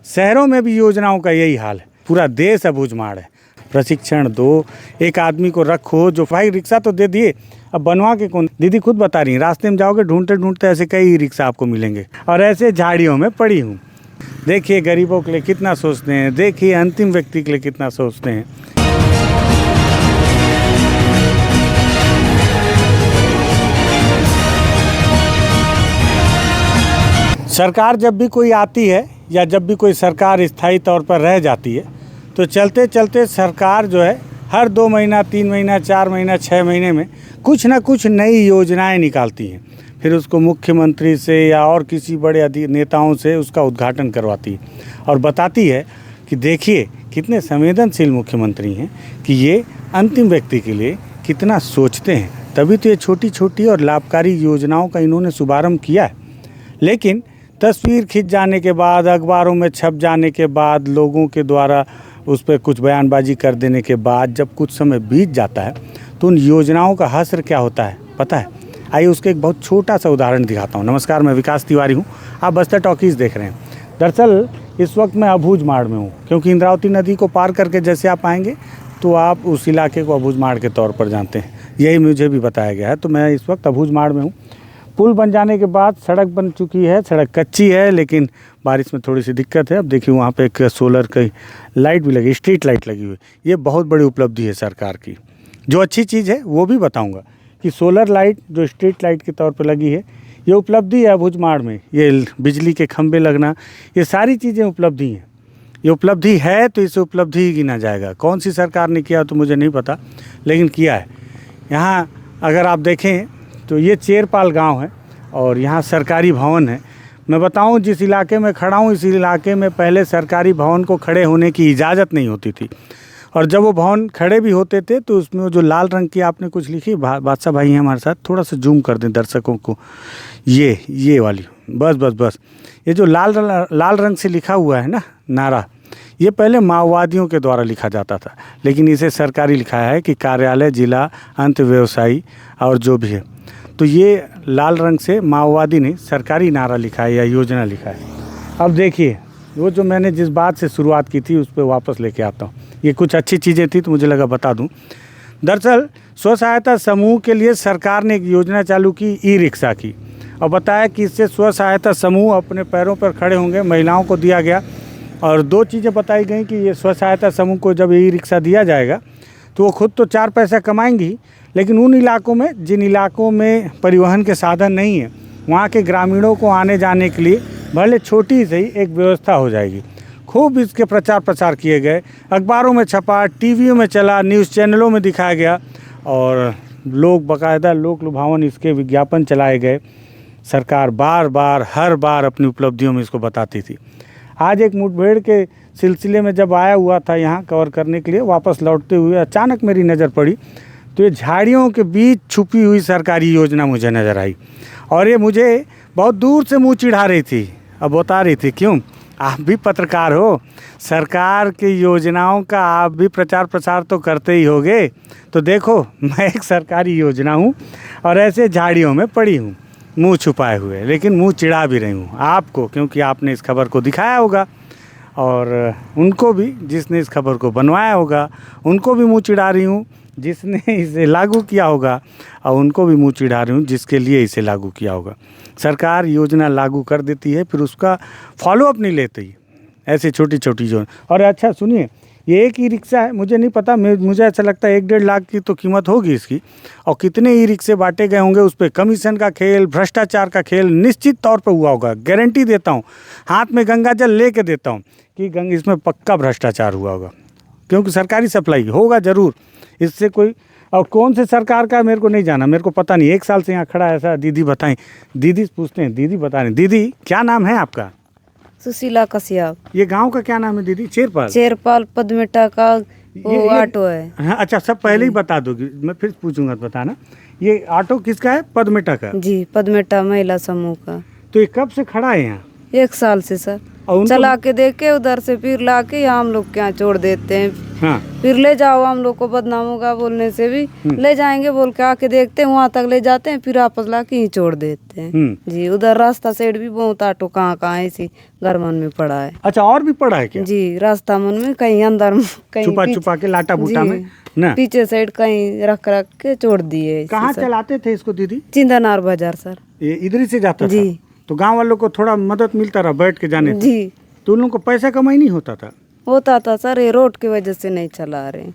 शहरों में भी योजनाओं का यही हाल है। पूरा देश अबूझमाड़ है। प्रशिक्षण दो, एक आदमी को रखो जो भाई रिक्शा तो दे दिए, अब बनवा के कौन। दीदी खुद बता रही हैं, रास्ते में जाओगे ढूंढते ढूंढते ऐसे कई रिक्शा आपको मिलेंगे और ऐसे झाड़ियों में पड़ी हूँ। देखिए गरीबों के लिए कितना सोचते हैं, देखिए अंतिम व्यक्ति के लिए कितना सोचते हैं। सरकार जब भी कोई आती है या जब भी कोई सरकार स्थायी तौर पर रह जाती है तो चलते चलते सरकार जो है हर 2 महीना, 3 महीना, 4 महीना, 6 महीने में कुछ ना कुछ नई योजनाएं निकालती हैं। फिर उसको मुख्यमंत्री से या और किसी बड़े नेताओं से उसका उद्घाटन करवाती है और बताती है कि देखिए कितने संवेदनशील मुख्यमंत्री हैं कि ये अंतिम व्यक्ति के लिए कितना सोचते हैं, तभी तो ये छोटी छोटी और लाभकारी योजनाओं का इन्होंने शुभारंभ किया है। लेकिन तस्वीर खिंच जाने के बाद, अखबारों में छप जाने के बाद, लोगों के द्वारा उस पर कुछ बयानबाजी कर देने के बाद जब कुछ समय बीत जाता है तो उन योजनाओं का हश्र क्या होता है पता है? आइए उसके एक बहुत छोटा सा उदाहरण दिखाता हूँ। नमस्कार, मैं विकास तिवारी हूँ, आप बस्तर टॉकीज़ देख रहे हैं। दरअसल इस वक्त मैं अबूझमाड़ में हूँ, क्योंकि इंद्रावती नदी को पार करके जैसे आप आएंगे तो आप उस इलाके को अबूझमाड़ के तौर पर जानते हैं, यही मुझे भी बताया गया है। तो मैं इस वक्त अबूझमाड़ में हूँ। पुल बन जाने के बाद सड़क बन चुकी है, सड़क कच्ची है लेकिन बारिश में थोड़ी सी दिक्कत है। अब देखिए वहाँ पे एक सोलर की लाइट भी लगी, स्ट्रीट लाइट लगी हुई। ये बहुत बड़ी उपलब्धि है सरकार की। जो अच्छी चीज़ है वो भी बताऊँगा कि सोलर लाइट जो स्ट्रीट लाइट के तौर पर लगी है, ये उपलब्धि है अबूझमाड़ में। ये बिजली के खंभे लगना, ये सारी चीज़ें उपलब्धि हैं। ये उपलब्धि है तो इसे उपलब्धि ही गिना जाएगा। कौन सी सरकार ने किया तो मुझे नहीं पता, लेकिन किया है। यहाँ अगर आप देखें तो ये चेरपाल गांव है और यहाँ सरकारी भवन है। मैं बताऊं जिस इलाके में खड़ा हूँ, इस इलाके में पहले सरकारी भवन को खड़े होने की इजाज़त नहीं होती थी, और जब वो भवन खड़े भी होते थे तो उसमें जो लाल रंग की आपने कुछ लिखी, बादशाह भाई हैं हमारे साथ, थोड़ा सा जूम कर दें दर्शकों को, ये वाली, बस ये जो लाल रंग से लिखा हुआ है ना नारा, ये पहले माओवादियों के द्वारा लिखा जाता था, लेकिन इसे सरकारी लिखा है कि कार्यालय जिला अंत व्यवसायी और जो भी है। तो ये लाल रंग से माओवादी ने सरकारी नारा लिखा है या योजना लिखा है। अब देखिए वो जो मैंने जिस बात से शुरुआत की थी उस पर वापस लेके आता हूँ। ये कुछ अच्छी चीज़ें थी तो मुझे लगा बता दूँ। दरअसल स्व सहायता समूह के लिए सरकार ने एक योजना चालू की ई रिक्शा की, और बताया कि इससे स्व सहायता समूह अपने पैरों पर खड़े होंगे। महिलाओं को दिया गया और 2 चीज़ें बताई गई कि ये स्व सहायता समूह को जब ई रिक्शा दिया जाएगा तो वो खुद तो 4 पैसा कमाएंगी, लेकिन उन इलाकों में जिन इलाकों में परिवहन के साधन नहीं है वहाँ के ग्रामीणों को आने जाने के लिए भले छोटी से ही एक व्यवस्था हो जाएगी। खूब इसके प्रचार प्रसार किए गए, अखबारों में छपा, टीवियों में चला, न्यूज़ चैनलों में दिखाया गया और लोग बाकायदा लोक लुभावन इसके विज्ञापन चलाए गए। सरकार बार बार हर बार अपनी उपलब्धियों में इसको बताती थी। आज एक मुठभेड़ के सिलसिले में जब आया हुआ था यहाँ कवर करने के लिए, वापस लौटते हुए अचानक मेरी नज़र पड़ी तो ये झाड़ियों के बीच छुपी हुई सरकारी योजना मुझे नज़र आई, और ये मुझे बहुत दूर से मुंह चिढ़ा रही थी। अब बता रही थी क्यों, आप भी पत्रकार हो, सरकार की योजनाओं का आप भी प्रचार प्रसार तो करते ही होगे। तो देखो मैं एक सरकारी योजना हूँ और ऐसे झाड़ियों में पड़ी हूँ मुंह छुपाए हुए, लेकिन मुंह चिढ़ा भी रही हूँ आपको, क्योंकि आपने इस खबर को दिखाया होगा और उनको भी जिसने इस खबर को बनवाया होगा उनको भी मुंह चिढ़ा रही हूँ, जिसने इसे लागू किया होगा और उनको भी मुंह चिढ़ा रही हूँ जिसके लिए इसे लागू किया होगा। सरकार योजना लागू कर देती है फिर उसका फॉलो अप नहीं लेती, ऐसे छोटी छोटी जो। और अच्छा सुनिए, ये एक ई रिक्शा है, मुझे नहीं पता, मुझे ऐसा लगता है 1-1.5 लाख की तो कीमत होगी इसकी, और कितने ई रिक्शे बांटे गए होंगे, उस पर कमीशन का खेल, भ्रष्टाचार का खेल निश्चित तौर पर हुआ होगा। गारंटी देता हूँ, हाथ में गंगा जल लेके देता हूँ कि इसमें पक्का भ्रष्टाचार हुआ होगा, क्योंकि सरकारी सप्लाई होगा ज़रूर। इससे कोई, और कौन से सरकार का मेरे को नहीं जाना, मेरे को पता नहीं, 1 साल से यहाँ खड़ा है ऐसा। दीदी बताएं, दीदी पूछते हैं, दीदी बता रहे। दीदी क्या नाम है आपका? सुशीला कश्यप। ये गांव का क्या नाम है दीदी? चेरपाल पदमेटा का वो ऑटो है। हाँ अच्छा, सब पहले ही बता दोगी, मैं फिर पूछूंगा तो बताना। ये ऑटो किसका है? पदमेटा का? जी, पदमेटा महिला समूह का। तो ये कब से खड़ा है यहाँ? 1 साल से सर। चला के देके उधर से फिर ला के यहाँ हम लोग के यहाँ छोड़ देते हैं। हाँ। फिर ले जाओ, हम लोग को बदनाम होगा बोलने से भी ले जाएंगे बोल के आके देखते हैं, वहाँ तक ले जाते हैं, फिर आपस ला के ही छोड़ देते हैं जी। उधर रास्ता साइड भी बहुत ऑटो कहाँ कहाँ ऐसी गरमन में पड़ा है। अच्छा, और भी पड़ा है क्या? जी, रास्ता मन में कहीं अंदर में, कहीं छुपा छुपा के लाटा बूटा में ना, पीछे साइड कहीं रख रख के छोड़ दिए। कहाँ चलाते थे इसको दीदी? चिंदनार बाजार सर। ये इधर ही से जाता जी। था? तो गांव वालों को थोड़ा मदद मिलता रहा बैठ के जाने से? जी। तो उन लोगों को पैसा कमाई नहीं होता था? होता था सर, ये रोड की वजह से नहीं चला रहे,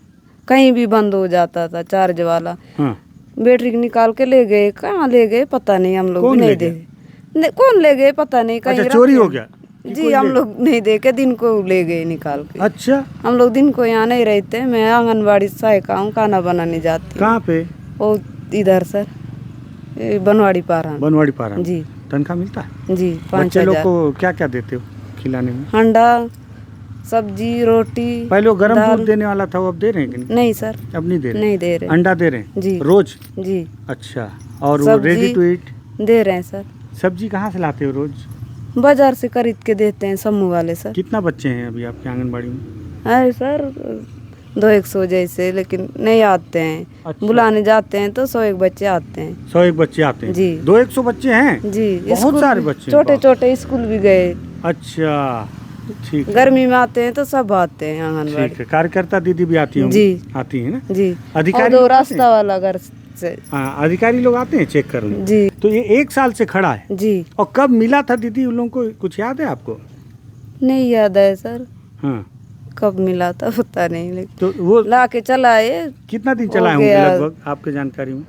कहीं भी बंद हो जाता था चार्ज वाला। हाँ। बैटरी निकाल के ले गए, कहाँ ले गए पता नहीं, हम लोग भी नहीं देखे। कौन ले गए पता नहीं, कहीं चोरी हो गया? जी, हम लोग नहीं देखे, दिन को ले गए निकाल के। अच्छा। हम लोग दिन को यहाँ नहीं रहते, मैं आंगनबाड़ी सहायिका हूँ, खाना बनाने जाती हूँ। कहाँ पे? वो इधर सर, बनवाड़ी पारा। बनवाड़ी पारा जी। तनख्वाह मिलता है जी? 5,000। लोग को क्या क्या देते हो खिलाने में? अंडा, सब्जी, रोटी। पहले वो गरम दूध देने वाला था, वो अब दे रहे हैं कि नहीं? नहीं सर, अब नहीं दे रहे? नहीं दे रहे। अंडा दे रहे हैं जी रोज? जी। अच्छा, और वो रेडी टू ईट दे रहे हैं सर। सब्जी कहाँ से लाते हो रोज? बाजार से खरीद के देते हैं समूह वाले सर। कितना बच्चे हैं अभी आपके आंगनबाड़ी में? अरे सर 200 जैसे, लेकिन नहीं आते हैं। अच्छा। बुलाने जाते हैं तो 101 बच्चे आते हैं। 101 बच्चे आते हैं? जी। 200 बच्चे हैं जी। बहुत सारे बच्चे, छोटे छोटे स्कूल भी गए। अच्छा, ठीक है। गर्मी में आते हैं तो सब आते हैं आंगनबाड़ी। ठीक है। कार्यकर्ता दीदी भी आती होंगी? जी। आती है ना? जी। अधिकारी और रास्ता वाला घर से। हाँ, अधिकारी लोग आते हैं चेक करने? जी। तो ये 1 साल से खड़ा है? जी। और कब मिला था दीदी उन लोगों को, कुछ याद है आपको? नहीं याद है सर, हाँ। कब मिला था पता नहीं, लेकिन तो वो ला के चलाए। कितना दिन चलाए होंगे लगभग आपके जानकारी में?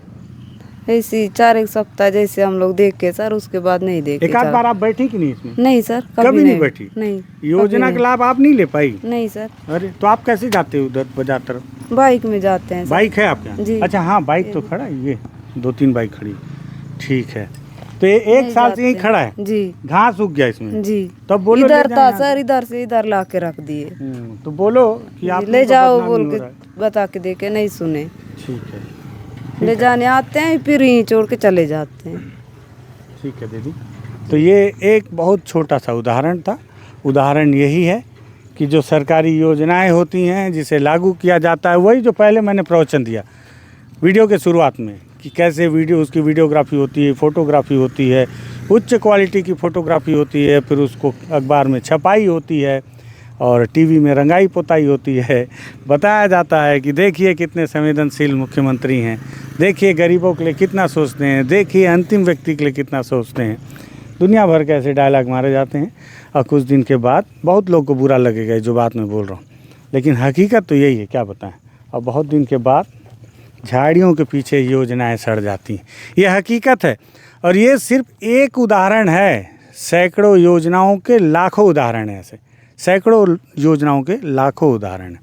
ऐसी 4-1 सप्ताह जैसे हम लोग देख के सर, उसके बाद नहीं देखे। एक आध बार आप बैठी कि नहीं इसमें? नहीं सर, कभी नहीं बैठी? नहीं। योजना का लाभ आप नहीं ले पाई? नहीं सर। अरे, तो आप कैसे जाते हो उधर बाजार तरफ? बाइक में जाते हैं सर। बाइक है आपके यहाँ? जी। अच्छा, हाँ, बाइक तो खड़ा है, ये 2-3 बाइक खड़ी। ठीक है। तो ये 1 साल से यही खड़ा है? जी। घास उग गया इसमें? जी। तब बोलो इधर था सर, इधर से इधर ला के रख दिए। तो बोलो कि आप ले जाओ बोल के बता के देखे, नहीं सुने। ठीक है। ले जाने आते हैं, फिर यहीं छोड़ के चले जाते हैं। ठीक है दीदी। तो ये एक बहुत छोटा सा उदाहरण था। उदाहरण यही है कि जो सरकारी योजनाएं होती हैं, जिसे लागू किया जाता है, वही जो पहले मैंने प्रवचन दिया वीडियो के शुरुआत में, कि कैसे उसकी वीडियोग्राफी होती है, फ़ोटोग्राफी होती है, उच्च क्वालिटी की फ़ोटोग्राफी होती है, फिर उसको अखबार में छपाई होती है और टीवी में रंगाई पोताई होती है। बताया जाता है कि देखिए कितने संवेदनशील मुख्यमंत्री हैं, देखिए गरीबों के लिए कितना सोचते हैं, देखिए अंतिम व्यक्ति के लिए कितना सोचते हैं। दुनिया भर के ऐसे डायलॉग मारे जाते हैं और कुछ दिन के बाद बहुत लोग को बुरा लगेगा जो बात मैं बोल रहा हूँ, लेकिन हकीकत तो यही है, क्या बताएं। और बहुत दिन के बाद झाड़ियों के पीछे योजनाएं सड़ जाती हैं, ये हकीकत है। और ये सिर्फ एक उदाहरण है, सैकड़ों योजनाओं के लाखों उदाहरण हैं, ऐसे सैकड़ों योजनाओं के लाखों उदाहरण हैं।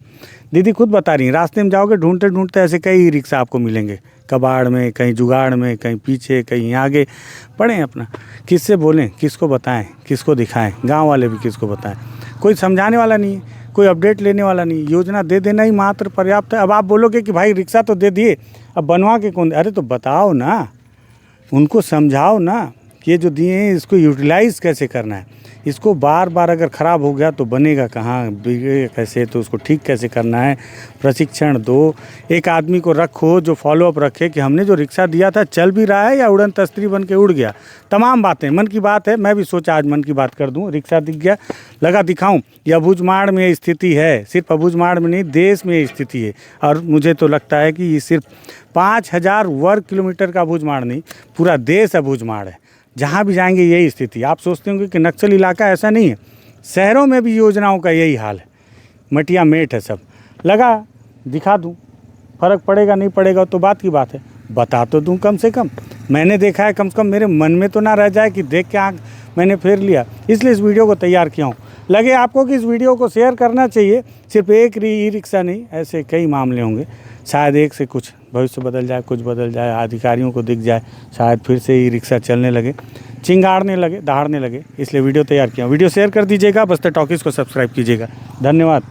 दीदी खुद बता रही हैं, रास्ते में जाओगे ढूंढते ढूंढते ऐसे कई रिक्शा आपको मिलेंगे, कबाड़ में, कहीं जुगाड़ में, कहीं पीछे, कहीं आगे पड़े। अपना किससे बोलें, किसको बताएं, किसको दिखाएं? गांव वाले भी किसको बताएं? कोई समझाने वाला नहीं है, कोई अपडेट लेने वाला नहीं। योजना दे देना ही मात्र पर्याप्त है। अब आप बोलोगे कि भाई रिक्शा तो दे दिए, अब बनवा के कौन? अरे तो बताओ ना, उनको समझाओ ना कि ये जो दिए हैं इसको यूटिलाइज़ कैसे करना है। इसको बार बार अगर ख़राब हो गया तो बनेगा कहाँ, बिगड़ेगा कैसे, तो उसको ठीक कैसे करना है। प्रशिक्षण दो, एक आदमी को रखो जो फॉलोअप रखे कि हमने जो रिक्शा दिया था चल भी रहा है या उड़न तस्त्री बन के उड़ गया। तमाम बातें, मन की बात है, मैं भी सोचा आज मन की बात कर दूं। रिक्शा दिख गया, लगा दिखाऊं। ये अबूझमाड़ में स्थिति है, सिर्फ अबूझमाड़ में नहीं, देश में स्थिति है। और मुझे तो लगता है कि ये सिर्फ 5000 वर्ग किलोमीटर का अबूझमाड़ नहीं, पूरा देश अबूझमाड़ है। जहाँ भी जाएंगे यही स्थिति। आप सोचते होंगे कि नक्सल इलाका, ऐसा नहीं है, शहरों में भी योजनाओं का यही हाल है। मटिया मेट है सब। लगा दिखा दूं, फ़र्क पड़ेगा नहीं पड़ेगा तो बात की बात है, बता तो दूं कम से कम। मैंने देखा है, कम से कम मेरे मन में तो ना रह जाए कि देख के आँख मैंने फेर लिया। इसलिए इस वीडियो को तैयार किया हूँ। लगे आपको कि इस वीडियो को शेयर करना चाहिए। सिर्फ एक ई रिक्शा नहीं, ऐसे कई मामले होंगे। शायद एक से कुछ भविष्य बदल जाए, कुछ बदल जाए, अधिकारियों को दिख जाए, शायद फिर से ई रिक्शा चलने लगे, चिंगाड़ने लगे, दहाड़ने लगे। इसलिए वीडियो तैयार किया। वीडियो शेयर कर दीजिएगा, बस्तर टॉकीज़ को सब्सक्राइब कीजिएगा। धन्यवाद।